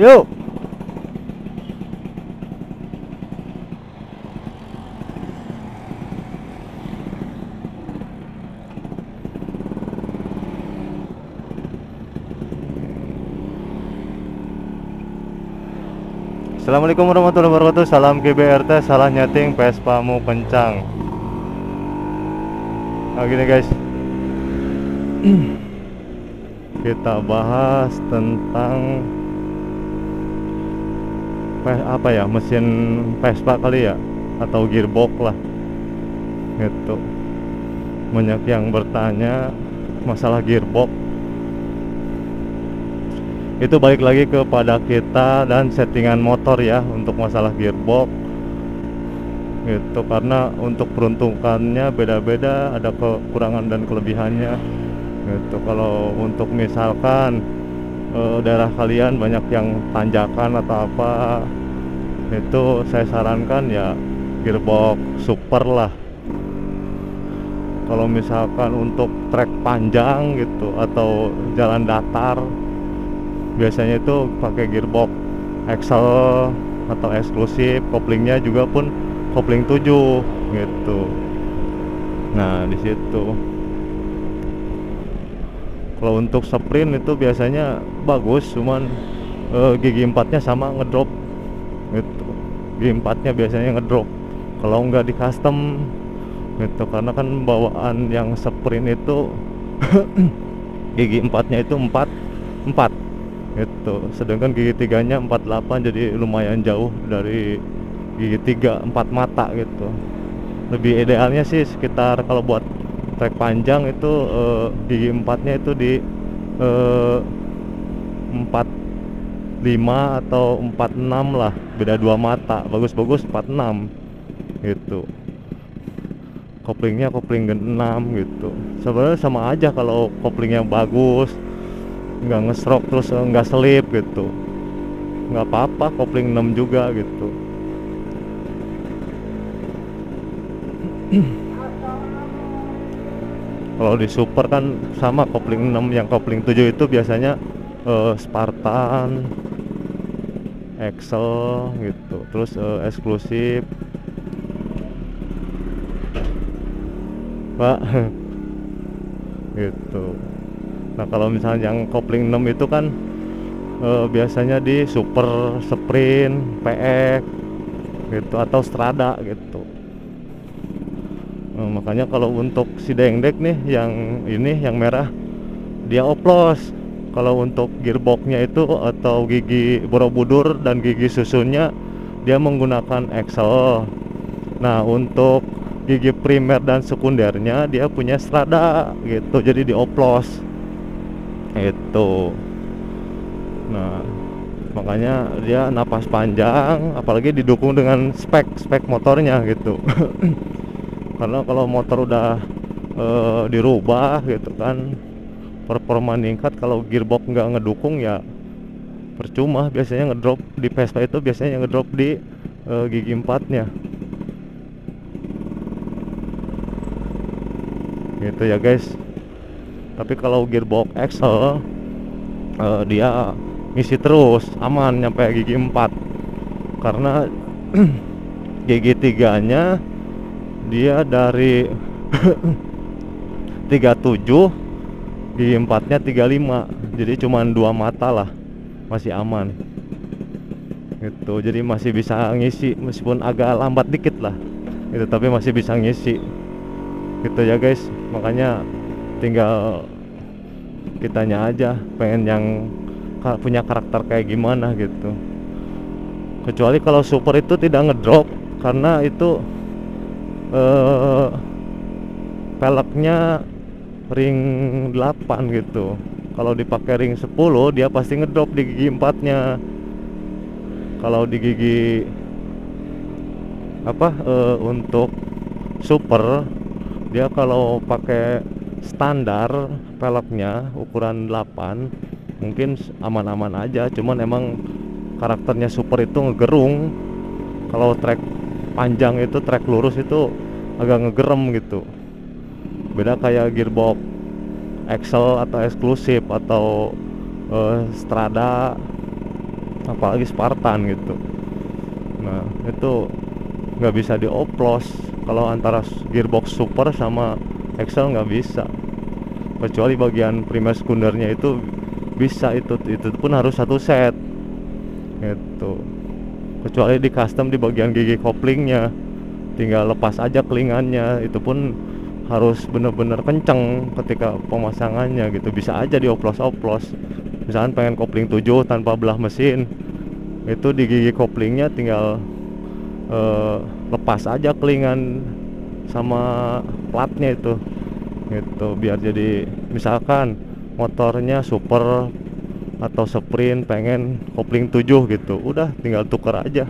Yuk. Assalamualaikum warahmatullahi wabarakatuh. Salam GBRT, salah nyeting, Vespamu kencang. Nah gini guys, kita bahas tentang apa ya, mesin Vespa kali ya, atau gearbox lah gitu. Banyak yang bertanya masalah gearbox. Itu balik lagi kepada kita dan settingan motor ya untuk masalah gearbox gitu, karena untuk peruntukannya beda-beda, ada kekurangan dan kelebihannya gitu. Kalau untuk misalkan daerah kalian banyak yang tanjakan atau apa, itu saya sarankan ya gearbox super lah. Kalau misalkan untuk trek panjang gitu atau jalan datar, biasanya itu pakai gearbox Excel atau eksklusif, koplingnya juga pun kopling 7 gitu. Nah di situ kalau untuk sprint itu biasanya bagus, cuman gigi 4 nya sama ngedrop gitu. Gigi 4 nya biasanya ngedrop kalau nggak di custom gitu, karena kan bawaan yang sprint itu gigi 4 nya itu 4 gitu, sedangkan gigi 3 nya 48, jadi lumayan jauh dari gigi 3 4 mata gitu. Lebih idealnya sih sekitar kalau buat trek panjang itu gigi 4 nya itu di 45 atau 46 lah, beda 2 mata, bagus-bagus 46 gitu. Koplingnya kopling 6 gitu. Sebenarnya sama aja kalau koplingnya bagus, nggak ngesrok terus nggak selip gitu, nggak apa-apa kopling 6 juga gitu. Kalau di super kan sama kopling 6, yang kopling 7 itu biasanya Spartan, Excel gitu, terus eksklusif Pak gitu. Nah kalau misalnya yang kopling 6 itu kan biasanya di super, sprint, PX gitu, atau strada gitu. Makanya kalau untuk si dengdek nih, yang ini yang merah, dia oplos. Kalau untuk gearboxnya itu atau gigi Borobudur dan gigi susunnya, dia menggunakan Excel. Nah untuk gigi primer dan sekundernya dia punya strada gitu, jadi dioplos itu. Nah makanya dia napas panjang, apalagi didukung dengan spek motornya gitu. Karena kalau motor udah dirubah gitu kan, performa meningkat, kalau gearbox nggak ngedukung ya percuma. Biasanya ngedrop di Vespa itu, biasanya ngedrop di gigi 4 nya gitu ya guys. Tapi kalau gearbox Excel dia ngisi terus, aman nyampe gigi 4, karena gigi 3 nya dia dari 37, gigi 4 nya 35, jadi cuman 2 mata lah, masih aman gitu. Jadi masih bisa ngisi meskipun agak lambat dikit lah gitu, tapi masih bisa ngisi gitu ya guys. Makanya tinggal kitanya aja pengen yang punya karakter kayak gimana gitu. Kecuali kalau super itu tidak ngedrop, karena itu peleknya ring 8 gitu. Kalau dipakai ring 10 dia pasti ngedrop di gigi 4 nya. Kalau di gigi untuk super, dia kalau pakai standar peleknya ukuran 8 mungkin aman-aman aja, cuman emang karakternya super itu ngegerung. Kalau trek panjang itu, trek lurus itu agak ngegerem gitu. Beda kayak gearbox Excel atau eksklusif atau strada apalagi Spartan gitu. Nah itu nggak bisa dioplos kalau antara gearbox super sama Excel, nggak bisa, kecuali bagian primer sekundernya itu bisa, itu pun harus satu set gitu. Kecuali di custom di bagian gigi koplingnya, tinggal lepas aja kelingannya, itu pun harus bener-bener kenceng ketika pemasangannya gitu. Bisa aja dioplos-oplos, misalkan pengen kopling 7 tanpa belah mesin, itu di gigi koplingnya tinggal lepas aja kelingan sama platnya itu gitu, biar jadi misalkan motornya super atau sprint pengen kopling 7 gitu, udah tinggal tuker aja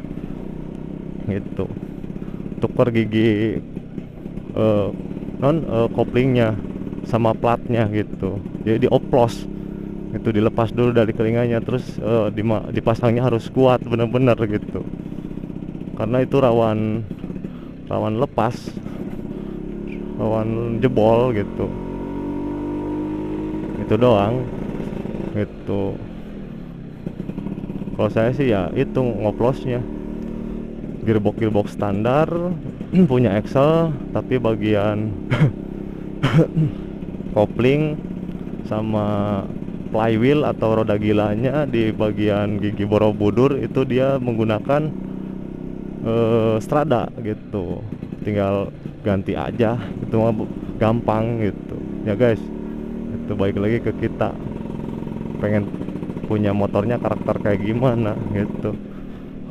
gitu, tuker gigi koplingnya sama platnya gitu, jadi dioplos itu, dilepas dulu dari kelinganya, terus dipasangnya harus kuat bener-bener gitu, karena itu rawan lepas, rawan jebol gitu. Itu doang gitu. Kalau saya sih ya itu ngoplosnya gearbox standar punya Excel, tapi bagian kopling sama flywheel atau roda gilanya di bagian gigi Borobudur itu dia menggunakan Strada gitu, tinggal ganti aja, itu mah gampang gitu ya guys. Itu balik lagi ke kita pengen punya motornya karakter kayak gimana gitu,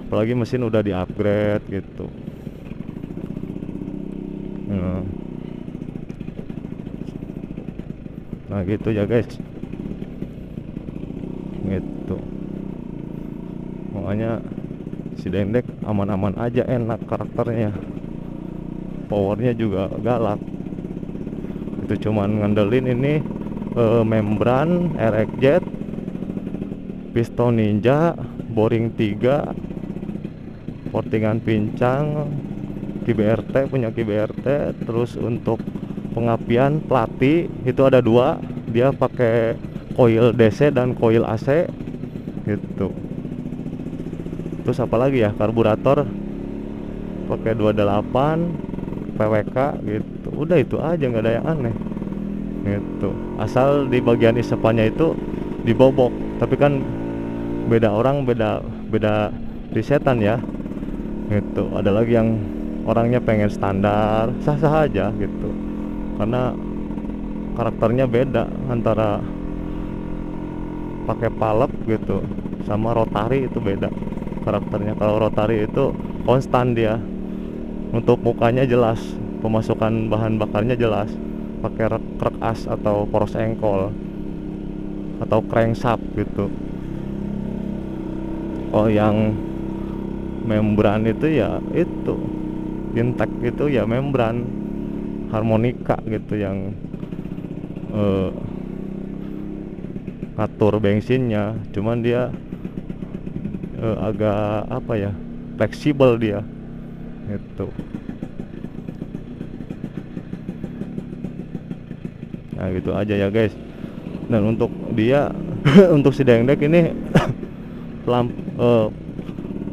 apalagi mesin udah di upgrade gitu. Nah gitu ya guys gitu, makanya si Dendek aman-aman aja, enak karakternya, powernya juga galak. Itu cuman ngandelin ini membran RX-Jet, piston Ninja, boring 3, portingan pincang, KBRT, punya KBRT. Terus untuk pengapian Plati itu ada 2, dia pakai coil DC dan coil AC gitu. Terus apalagi ya, karburator pakai 28 PWK gitu. Udah itu aja, nggak ada yang aneh gitu. Asal di bagian isepannya itu dibobok, tapi kan beda orang, beda risetan ya gitu. Ada lagi yang orangnya pengen standar, sah-sah aja gitu, karena karakternya beda antara pakai palep gitu sama rotari, itu beda karakternya. Kalau rotari itu konstan dia, untuk mukanya jelas, pemasukan bahan bakarnya jelas, pakai krek as atau poros engkol atau crankshaft gitu. Oh yang membran itu ya itu intek gitu ya, membran harmonika gitu yang ngatur bensinnya, cuman dia agak apa ya, fleksibel dia gitu. Nah gitu aja ya guys. Dan untuk dia untuk si Dendek ini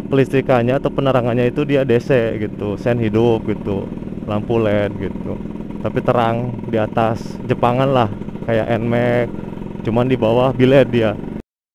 kelistrikannya atau penerangannya itu dia DC gitu, sen hidup gitu, lampu LED gitu, tapi terang di atas, Jepangan lah, kayak NMAX, cuman di bawah bilet dia